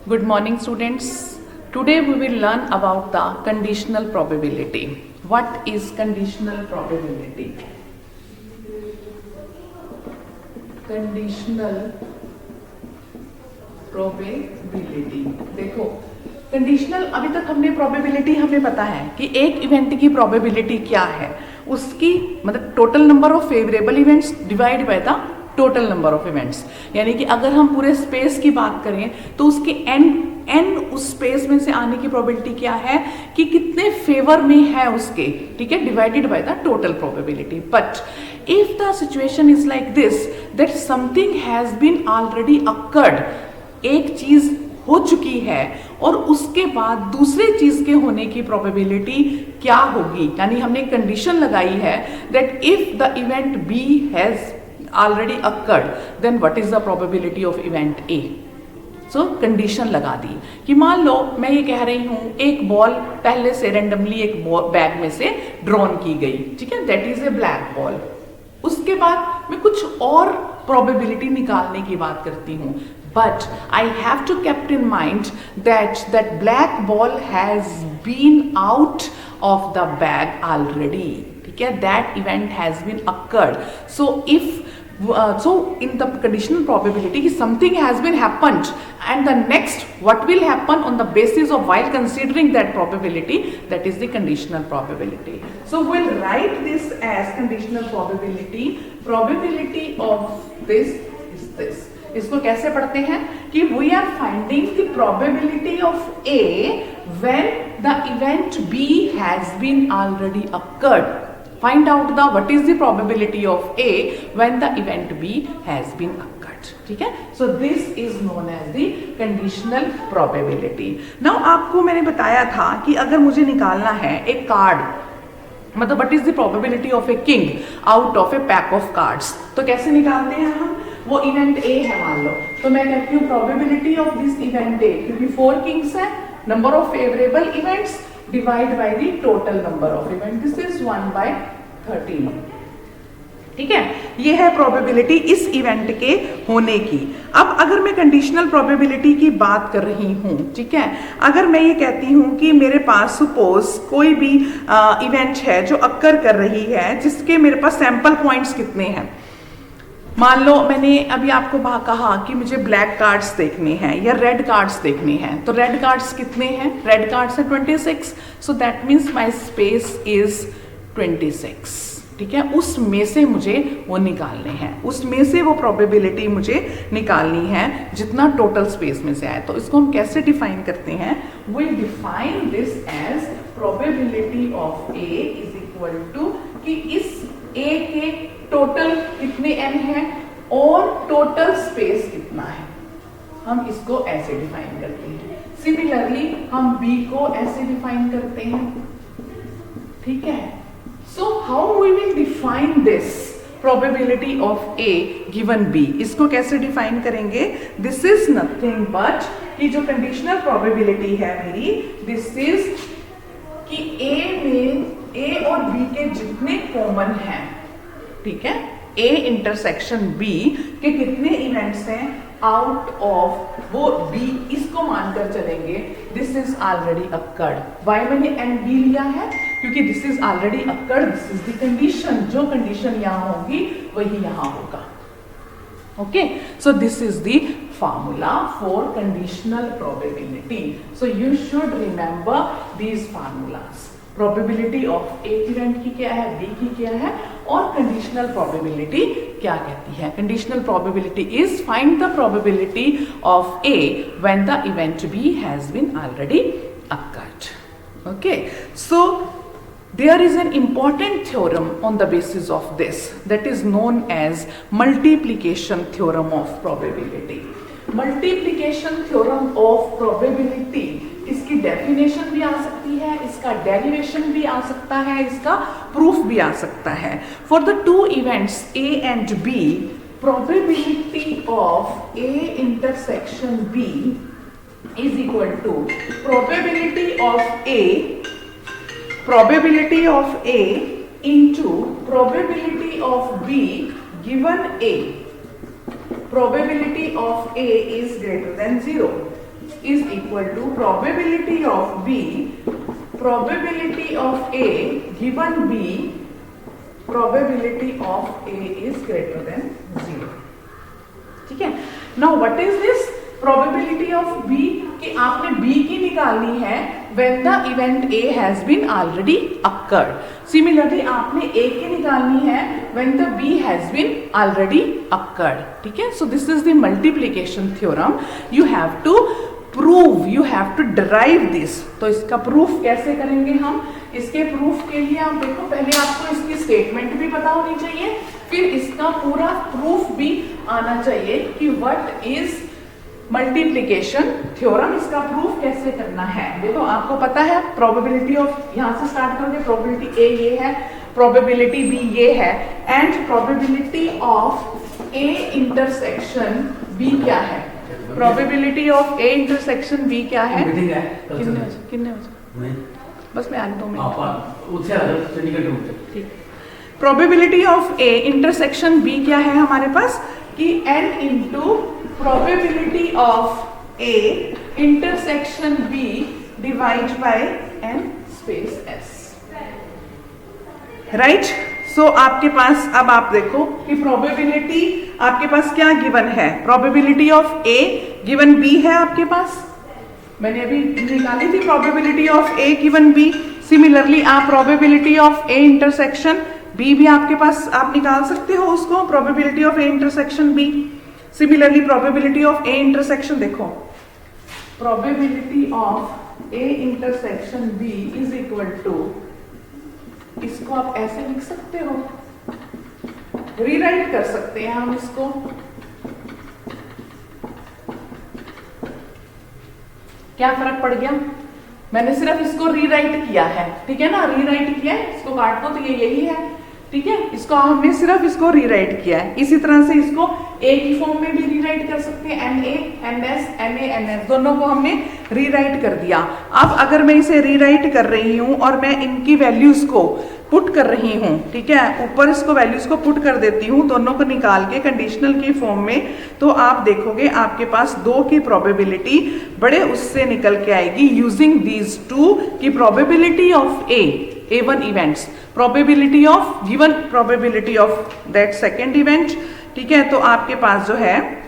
Good morning, students. Today we will learn about the conditional probability. What is conditional probability? Conditional probability. देखो, conditional अभी तक हमने probability हमें पता है कि एक इवेंट की प्रोबेबिलिटी क्या है, उसकी मतलब total number of favourable events divide by the total number of events. यानी कि अगर हम पूरे स्पेस की बात करें तो उसके एन उस स्पेस में से आने की प्रोबेबिलिटी क्या है कि कितने फेवर में है उसके, ठीक है, divided by the total probability. But if the situation is like this that something has been already occurred, एक चीज हो चुकी है और उसके बाद दूसरे चीज के होने की प्रोबेबिलिटी क्या होगी, यानी हमने कंडीशन लगाई है that if the event B has already occurred then what is the probability of event A. So condition लगा दी कि मान लो मैं ये कह रही हूं एक बॉल पहले से रेंडमली एक बैग में से ड्रॉन की गई, ठीक है, that is a black ball. उसके बाद मैं कुछ और प्रोबेबिलिटी निकालने की बात करती हूं, but I have to kept in mind that black ball has been out of the bag already, ठीक है, that event has been occurred. So if so in the conditional probability something has been happened and the next what will happen on the basis of while considering that probability, that is the conditional probability. So we'll write this as conditional probability. Probability of this is this. इसको कैसे पढ़ते हैं कि we are finding the probability of A when the event B has been already occurred. Find out the what is the probability of A when the event B has been occurred. ठीक है, so this is known as the conditional probability. Now आपको मैंने बताया था कि अगर मुझे निकालना है एक कार्ड, मतलब what is the probability of a king out of a pack of cards, तो कैसे निकालते हैं हम? वो इवेंट ए है मान लो, तो मैं कहती हूँ probability of this event A, क्योंकि 4 किंग्स है, number of favourable events divide by the total number of event, this is 1/13। ठीक है, ये है प्रोबेबिलिटी इस इवेंट के होने की। अब अगर मैं कंडीशनल प्रोबेबिलिटी की बात कर रही हूं, ठीक है, अगर मैं ये कहती हूं कि मेरे पास सपोज कोई भी इवेंट है जो अक्कर कर रही है जिसके मेरे पास सैंपल पॉइंट्स कितने हैं, मान लो मैंने अभी आपको कहा कि मुझे ब्लैक कार्ड्स देखने हैं या रेड कार्ड्स देखने हैं, तो रेड कार्ड्स कितने हैं? रेड कार्ड्स है 26, so that means my space is 26, ठीक है, उसमें से मुझे वो निकालने हैं, उसमें से वो प्रोबेबिलिटी मुझे निकालनी है जितना टोटल स्पेस में से आए। तो इसको हम कैसे डिफाइन करते हैं? We define this as probability of A is equal to कि इस ए के टोटल कितने n है और टोटल स्पेस कितना है, हम इसको ऐसे डिफाइन करते हैं। सिमिलरली हम b को ऐसे डिफाइन करते हैं, ठीक है। So how we will define this probability of a given b, इसको कैसे डिफाइन करेंगे? दिस इज नथिंग बट कि जो कंडीशनल प्रोबेबिलिटी है मेरी, दिस इज कि a और b के जितने कॉमन हैं, ठीक है, A इंटरसेक्शन B के कितने इवेंट्स हैं आउट ऑफ वो B, इसको मानकर चलेंगे this is already occurred. Why मैंने एंड B लिया है? क्योंकि this is already occurred, this is the condition, जो कंडीशन यहां होगी वही यहां होगा। Okay, so this is the formula for conditional probability. So you should remember these formulas. Probability of A event की क्या है, B की क्या है, और conditional probability क्या कहती है? Conditional probability is find the probability of A when the event B has been already occurred. Okay, so there is an important theorem on the basis of this that is known as multiplication theorem of probability. Multiplication theorem of probability, इसकी definition भी आ सकती है, इसका derivation भी आ सकता है, इसका प्रूफ भी आ सकता है। For the two events A and B, probability of A intersection B is equal to probability of A into probability of B given A. Probability of A is greater than 0. is equal to probability of B, probability of A given B, probability of A is greater than 0. ठीक है. Now what is this probability of B? कि आपने B की निकालनी है when the event A has been already occurred. Similarly आपने A की निकालनी है when the B has been already occurred. ठीक है. So this is the multiplication theorem. You have to prove, you have to derive this. तो इसका proof कैसे करेंगे हम? इसके प्रूफ के लिए आप देखो, पहले आपको इसकी स्टेटमेंट भी पता होनी चाहिए, फिर इसका पूरा प्रूफ भी आना चाहिए कि व्हाट इज मल्टीप्लिकेशन थ्योरम, इसका प्रूफ कैसे करना है. देखो आपको पता है प्रोबेबिलिटी ऑफ, यहां से स्टार्ट करोगे, प्रोबेबिलिटी ए ये है, प्रोबेबिलिटी बी ये है, and probability of A intersection B क्या है? Probability of A intersection B क्या है? कितने बजे? बस मैं आने 2 मिनट. ठीक. Probability of A intersection B क्या है हमारे पास कि n into probability of A intersection B divide by n space s. Right. So आपके पास अब आप देखो कि प्रोबेबिलिटी आपके पास क्या गिवन है? Probability of A given B है आपके पास, मैंने अभी निकाली थी probability of A given B. Similarly आप probability of A intersection B भी आपके पास आप निकाल सकते हो उसको, probability of A intersection B. Similarly probability of A intersection, देखो probability of A intersection B is equal to, इसको आप ऐसे लिख सकते हो, रीराइट कर सकते हैं हम इसको. क्या फर्क पड़ गया? मैंने सिर्फ इसको रीराइट किया है, ठीक है ना, रीराइट किया है, इसको काट दो तो ये यही है. ठीक है, इसको हमने सिर्फ इसको रीराइट किया है. इसी तरह से इसको ए की फॉर्म में भी रीराइट कर सकते हैं, N A N S N A N S, दोनों को हमने रीराइट कर दिया. अब अगर मैं इसे रीराइट कर रही हूं और मैं इनकी वैल्यूज को पुट कर रही हूं, ठीक है, ऊपर इसको वैल्यूज को पुट कर देती हूं दोनों को निकाल के कंडीशनल की फॉर्म में, तो आप देखोगे आपके पास 2 की प्रोबेबिलिटी बड़े उससे निकल के आएगी यूजिंग दीज 2 की probability of A1 events, probability of given probability of that second event. ठीक है, तो आपके पास जो है,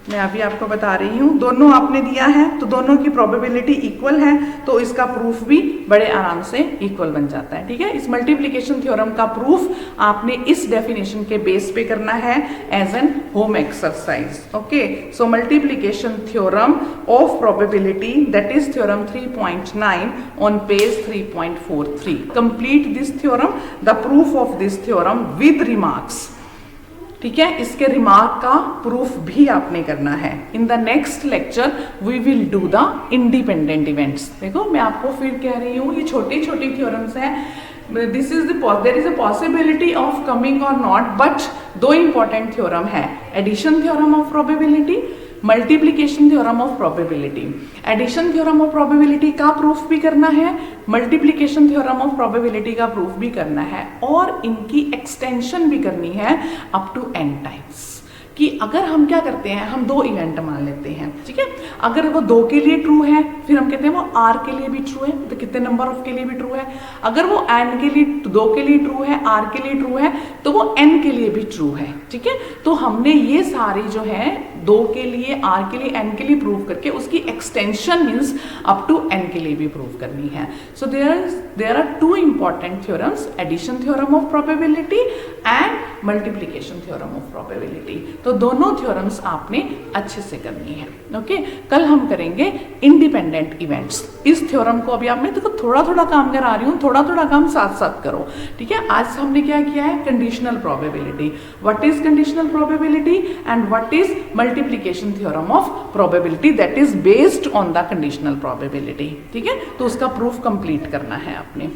मैं अभी आपको बता रही हूं, दोनों आपने दिया है तो दोनों की प्रोबेबिलिटी इक्वल है, तो इसका प्रूफ भी बड़े आराम से इक्वल बन जाता है. ठीक है, इस मल्टीप्लिकेशन थ्योरम का प्रूफ आपने इस डेफिनेशन के बेस पे करना है as an home exercise. Okay, so multiplication theorem of probability, that is theorem 3.9 on page 3.43. Complete this theorem, the proof of this theorem with remarks. ठीक है, इसके रिमार्क का प्रूफ भी आपने करना है. In the next lecture we will do the independent events. देखो मैं आपको फिर कह रही हूँ, ये छोटी छोटी थ्योरम्स हैं. This is there is a possibility of coming और नॉट, बट 2 इंपॉर्टेंट थ्योरम है, addition theorem of probability, multiplication theorem of probability. Addition theorem of probability का प्रूफ भी करना है, मल्टीप्लिकेशन थ्योरम ऑफ प्रोबेबिलिटी का प्रूफ भी करना है, और इनकी एक्सटेंशन भी करनी है अप टू n टाइम्स. कि अगर हम क्या करते हैं, हम 2 इवेंट मान लेते हैं, ठीक है, अगर वो 2 के लिए ट्रू है, फिर हम कहते हैं वो r के लिए भी ट्रू है, तो कितने नंबर ऑफ के लिए भी ट्रू है. अगर वो n के लिए 2 के लिए ट्रू है, r के लिए ट्रू है, तो वो n के लिए भी ट्रू है. ठीक है, तो हमने ये सारी जो है 2 के लिए, r के लिए, n के लिए प्रूव करके उसकी extension means up to n के लिए भी प्रूव करनी है. So there are 2 important theorems, addition theorem of probability and multiplication theorem of probability. तो दोनों थ्योरम्स आपने अच्छे से करनी है. ओके, कल हम करेंगे इंडिपेंडेंट इवेंट्स. इस थ्योरम को अभी आपने देखो थोड़ा थोड़ा काम करा रही हूँ, थोड़ा थोड़ा काम साथ साथ करो. ठीक है, आज हमने क्या किया है, conditional probability. What is conditional probability and what is multiplication theorem of probability, that is based on the conditional probability. ठीक है, तो उसका प्रूफ कंप्लीट करना है आपने.